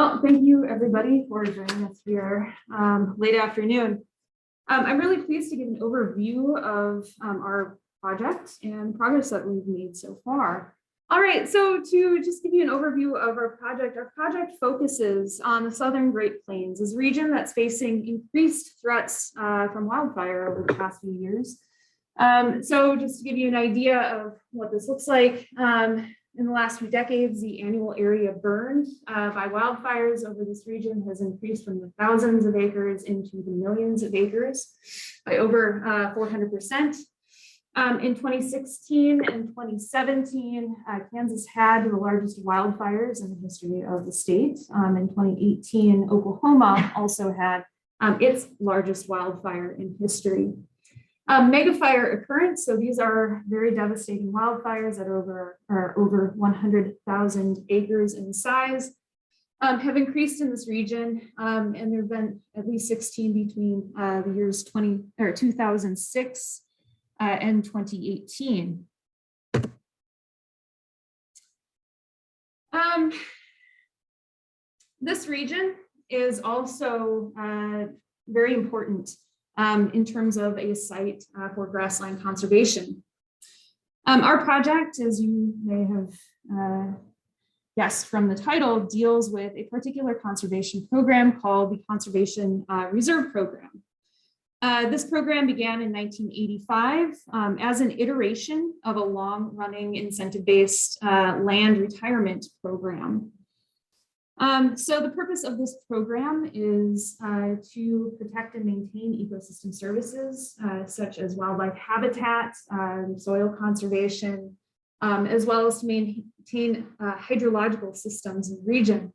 Well, thank you everybody for joining us here late afternoon. I'm really pleased to give an overview of our project and progress that we've made so far. All right, so to just give you an overview of our project focuses on the Southern Great Plains, this region that's facing increased threats from wildfire over the past few years. So just to give you an idea of what this looks like, in the last few decades, the annual area burned by wildfires over this region has increased from the thousands of acres into the millions of acres by over 400%. In 2016 and 2017, Kansas had the largest wildfires in the history of the state. In 2018, Oklahoma also had its largest wildfire in history. Megafire occurrence, so these are very devastating wildfires that are over 100,000 acres in size, have increased in this region, and there have been at least 16 between the years 2006 and 2018. This region is also very important in terms of a site for grassland conservation. Our project, as you may have guessed from the title, deals with a particular conservation program called the Conservation Reserve Program. This program began in 1985 as an iteration of a long-running incentive-based land retirement program. So the purpose of this program is to protect and maintain ecosystem services such as wildlife habitat, soil conservation, as well as to maintain hydrological systems in the region.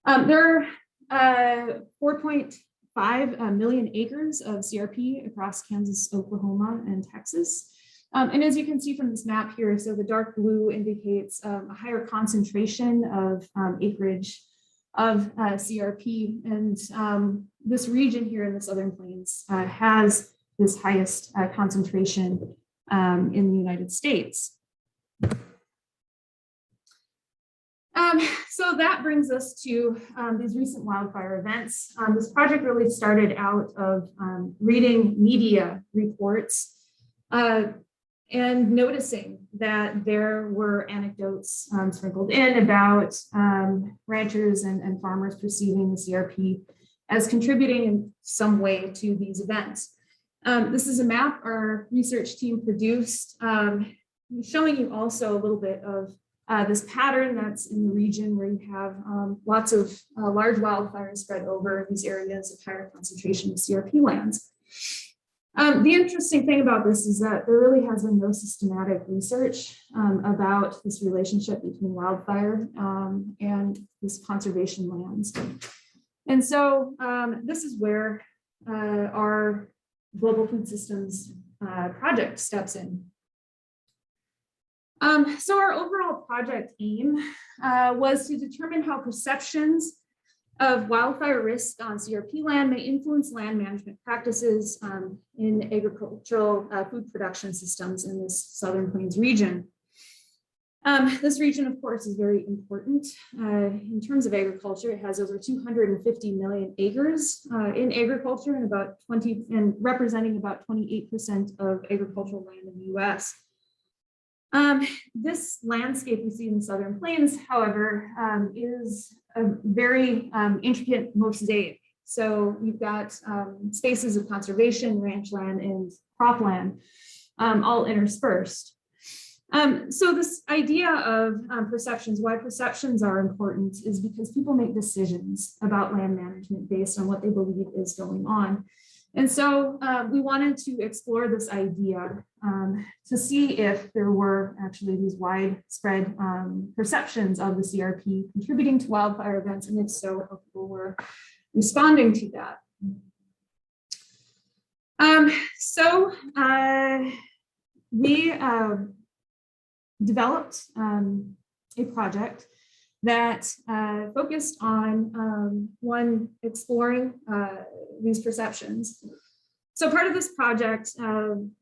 There are 4.5 million acres of CRP across Kansas, Oklahoma, and Texas. And as you can see from this map here, so the dark blue indicates a higher concentration of acreage of CRP. And this region here in the Southern Plains has this highest concentration in the United States. So that brings us to these recent wildfire events. This project really started out of reading media reports and noticing that there were anecdotes sprinkled in about ranchers and farmers perceiving the CRP as contributing in some way to these events. This is a map our research team produced, showing you also a little bit of this pattern that's in the region where you have lots of large wildfires spread over these areas of higher concentration of CRP lands. The interesting thing about this is that there really has been no systematic research about this relationship between wildfire and this conservation lands. And so this is where our Global Food Systems project steps in. So our overall project aim was to determine how perceptions of wildfire risk on CRP land may influence land management practices in agricultural food production systems in this Southern Plains region. This region, of course, is very important in terms of agriculture. It has over 250 million acres in agriculture and representing about 28% of agricultural land in the US. This landscape we see in the Southern Plains, however, is a very intricate mosaic. So you've got spaces of conservation, ranch land, and cropland all interspersed. So this idea of perceptions, why perceptions are important is because people make decisions about land management based on what they believe is going on. And so we wanted to explore this idea to see if there were actually these widespread perceptions of the CRP contributing to wildfire events, and if so, how people were responding to that. We developed a project that focused on one, exploring these perceptions, So part of this project,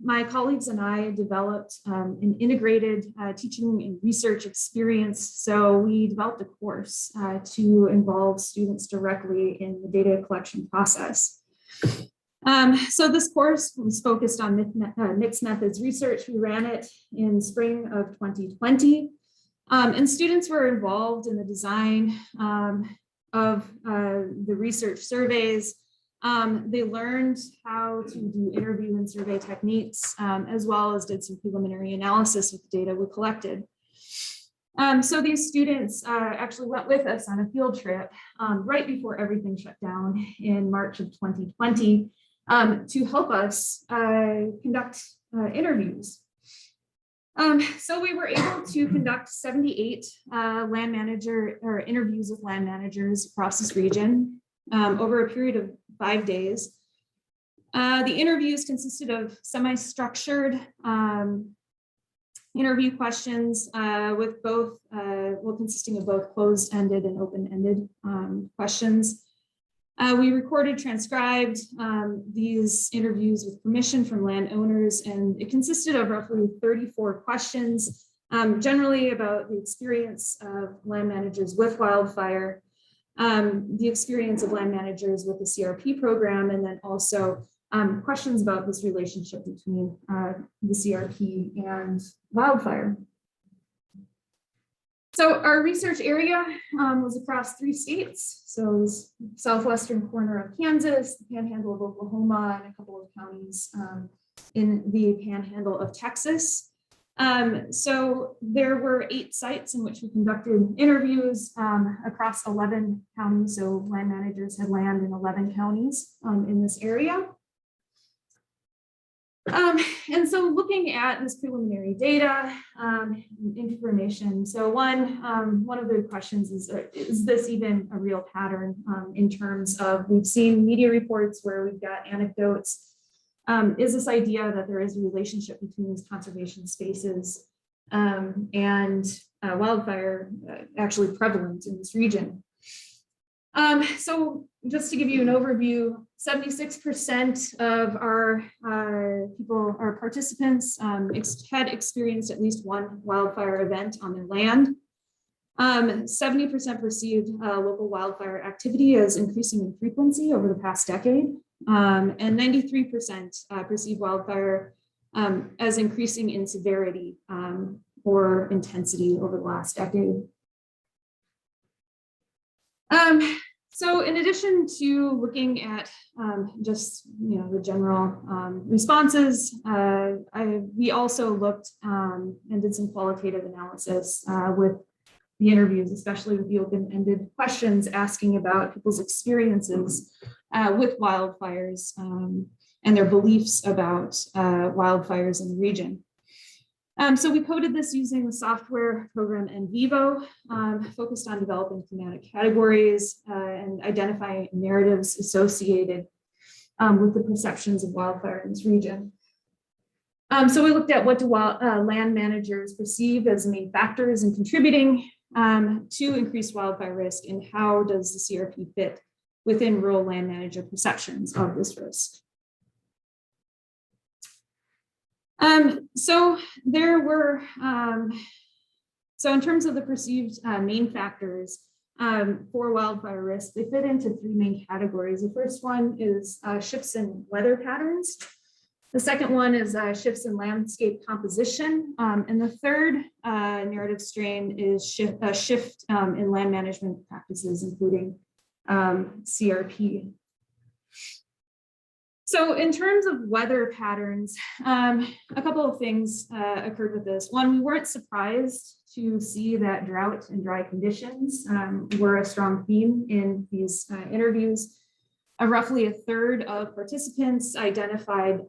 my colleagues and I developed an integrated teaching and research experience. So we developed a course to involve students directly in the data collection process. So this course was focused on mixed methods research. We ran it in spring of 2020. And students were involved in the design of the research surveys. They learned how to do interview and survey techniques, as well as did some preliminary analysis with the data we collected. So these students actually went with us on a field trip right before everything shut down in March of 2020 to help us conduct interviews. So we were able to conduct 78 land manager or interviews with land managers across this region over a period of 5 days. The interviews consisted of semi-structured interview questions with both, consisting of both closed-ended and open-ended questions. We recorded, transcribed these interviews with permission from landowners, and it consisted of roughly 34 questions, generally about the experience of land managers with wildfire, the experience of land managers with the CRP program, and then also questions about this relationship between the CRP and wildfire. So our research area was across 3 states. So it was southwestern corner of Kansas, the panhandle of Oklahoma, and a couple of counties in the panhandle of Texas. So there were 8 sites in which we conducted interviews across 11 counties. So land managers had land in 11 counties in this area. And so looking at this preliminary data information, so one of the questions is this even a real pattern in terms of, we've seen media reports where we've got anecdotes. Is this idea that there is a relationship between these conservation spaces and wildfire actually prevalent in this region? So just to give you an overview, 76% of our our participants had experienced at least one wildfire event on their land. 70% perceived local wildfire activity as increasing in frequency over the past decade. And 93% perceived wildfire as increasing in severity or intensity over the last decade. So in addition to looking at just the general responses, we also looked and did some qualitative analysis with the interviews, especially with the open-ended questions asking about people's experiences with wildfires and their beliefs about wildfires in the region. So we coded this using the software program NVivo, focused on developing thematic categories and identifying narratives associated with the perceptions of wildfire in this region. So we looked at what do land managers perceive as the main factors in contributing to increased wildfire risk, and how does the CRP fit within rural land manager perceptions of this risk. So there were, so in terms of the perceived main factors for wildfire risk, they fit into 3 main categories. The first one is shifts in weather patterns. The second one is shifts in landscape composition. And the third narrative strain is shift in land management practices, including CRP. So in terms of weather patterns, a couple of things occurred with this. One, we weren't surprised to see that drought and dry conditions were a strong theme in these interviews. Roughly a third of participants identified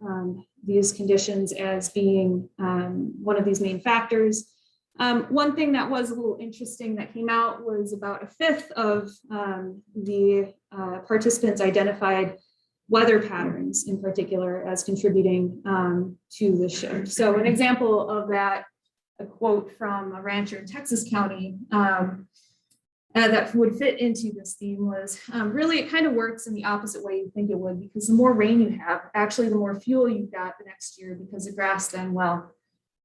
these conditions as being one of these main factors. One thing that was a little interesting that came out was about a fifth of the participants identified weather patterns in particular as contributing to the shift. So an example of that, a quote from a rancher in Texas County, that would fit into this theme was really it kind of works in the opposite way you think it would, because the more rain you have, actually the more fuel you've got the next year, because the grass then, well,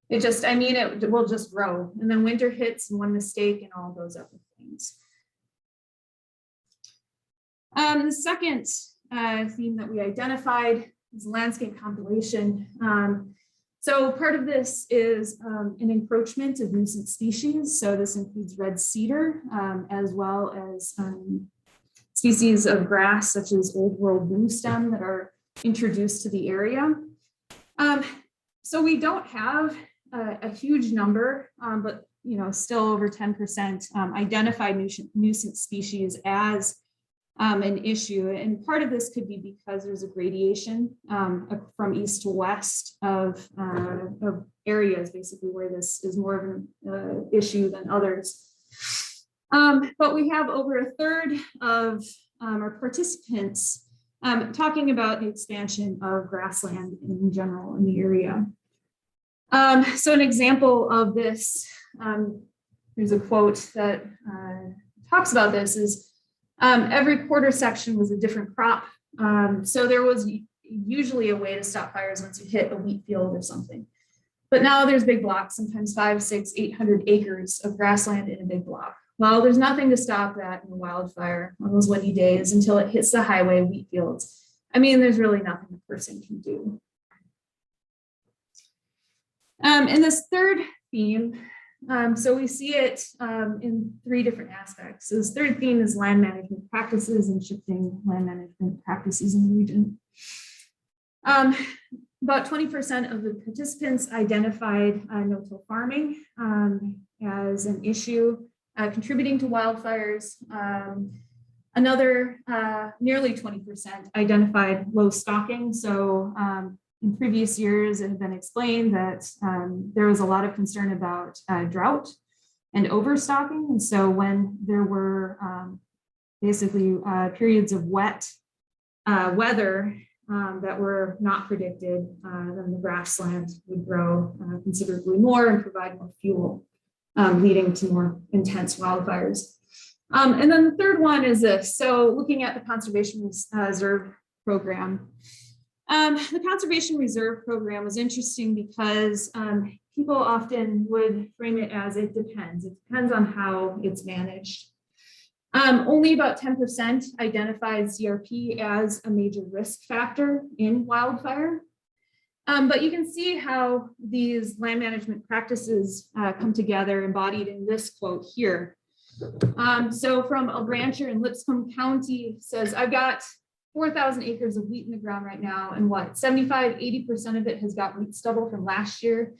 it just, I mean, it will just grow. And then winter hits and one mistake and all those other things. The second theme that we identified is landscape compilation. So part of this is an encroachment of nuisance species. So this includes red cedar, as well as species of grass such as old world bluestem that are introduced to the area. So we don't have a huge number, but still over 10% identified nuisance species as an issue. And part of this could be because there's a gradation from east to west of areas basically where this is more of an issue than others. But we have over a third of our participants talking about the expansion of grassland in general in the area. So an example of this, there's a quote that talks about this is, every quarter section was a different crop. So there was usually a way to stop fires once you hit a wheat field or something. But now there's big blocks, sometimes 500, 600, 800 acres of grassland in a big block. Well, there's nothing to stop that in a wildfire on those windy days until it hits the highway wheat fields. I mean, there's really nothing a person can do. In this third theme, so we see it in three different aspects. So this third theme is land management practices and shifting land management practices in the region. About 20% of the participants identified no-till farming as an issue contributing to wildfires. Another nearly 20% identified low stocking. So in previous years, it had been explained that there was a lot of concern about drought and overstocking. And so when there were basically periods of wet weather that were not predicted, then the grassland would grow considerably more and provide more fuel, leading to more intense wildfires. And then the third one is this. So looking at the Conservation Reserve Program. The Conservation Reserve Program was interesting because people often would frame it as it depends. It depends on how it's managed. Only about 10% identified CRP as a major risk factor in wildfire. But you can see how these land management practices come together embodied in this quote here. So from a rancher in Lipscomb County says, I've got 4,000 acres of wheat in the ground right now, and 80% of it has got wheat stubble from last year.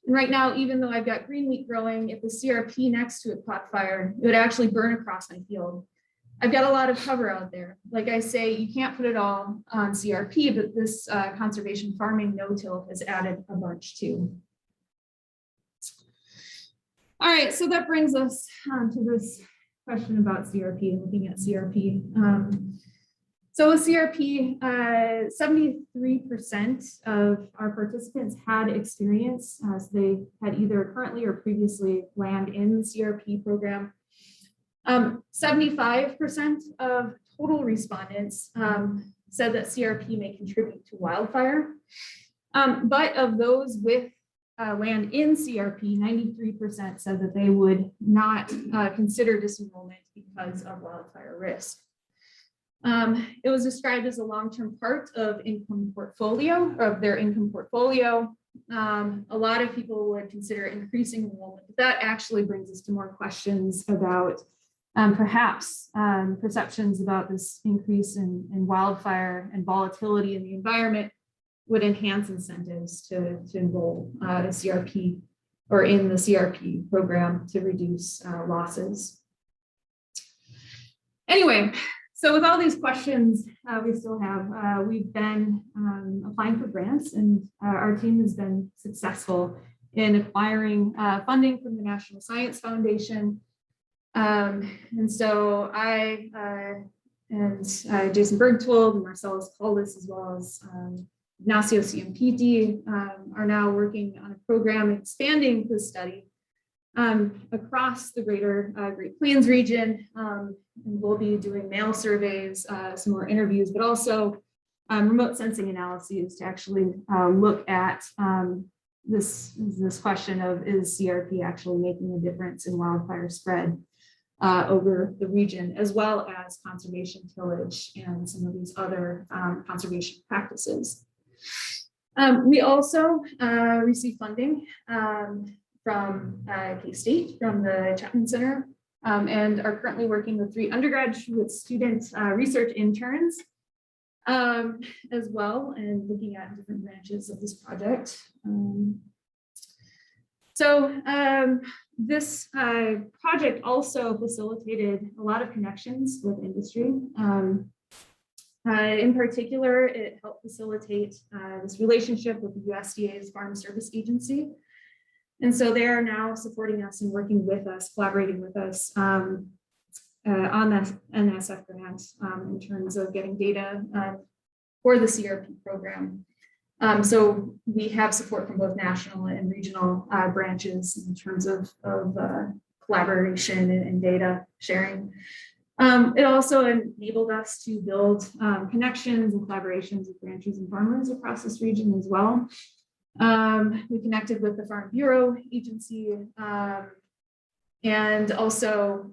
And right now, even though I've got green wheat growing, if the CRP next to it caught fire, it would actually burn across my field. I've got a lot of cover out there. Like I say, you can't put it all on CRP, but this conservation farming no-till has added a bunch too. All right, so that brings us to this question about CRP and looking at CRP. So with CRP, 73% of our participants had experience. So they had either currently or previously land in the CRP program. 75% of total respondents said that CRP may contribute to wildfire. But of those with land in CRP, 93% said that they would not consider disenrollment because of wildfire risk. It was described as a long-term part of income portfolio, of their income portfolio. A lot of people would consider increasing enrollment, but that actually brings us to more questions about perhaps perceptions about this increase in wildfire and volatility in the environment would enhance incentives to enroll the CRP or in the CRP program to reduce losses. Anyway, so with all these questions we still have, we've been applying for grants, and our team has been successful in acquiring funding from the National Science Foundation. And so I and Jason Bergtwold and Marcellus Caldas, as well as Ignacio Ciampiti, are now working on a program expanding the study across the greater Great Plains region. And we'll be doing mail surveys, some more interviews, but also remote sensing analyses to actually look at this question of, is CRP actually making a difference in wildfire spread over the region, as well as conservation tillage and some of these other conservation practices. We also receive funding from K-State, from the Chapman Center, and are currently working with 3 undergraduate student research interns as well, and looking at different branches of this project. This project also facilitated a lot of connections with industry. In particular, it helped facilitate this relationship with the USDA's Farm Service Agency. And so they are now supporting us and working with us, collaborating with us on the NSF grant in terms of getting data for the CRP program. So we have support from both national and regional branches in terms of collaboration and data sharing. It also enabled us to build connections and collaborations with ranchers and farmers across this region as well. We connected with the Farm Bureau Agency and also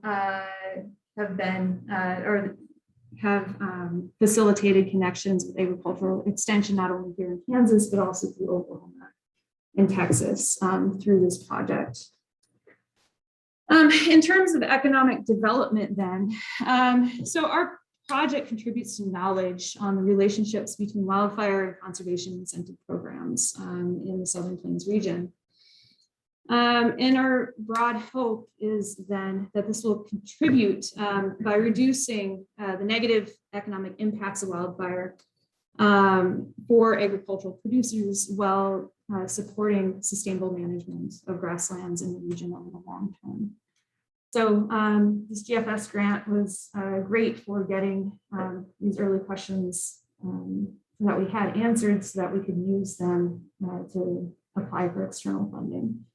have facilitated connections with agricultural extension, not only here in Kansas, but also through Oklahoma and Texas through this project. In terms of economic development then, so our project contributes to knowledge on the relationships between wildfire and conservation incentive programs in the Southern Plains region. And our broad hope is then that this will contribute by reducing the negative economic impacts of wildfire for agricultural producers while supporting sustainable management of grasslands in the region over the long term. So this GFS grant was great for getting these early questions that we had answered so that we could use them to apply for external funding.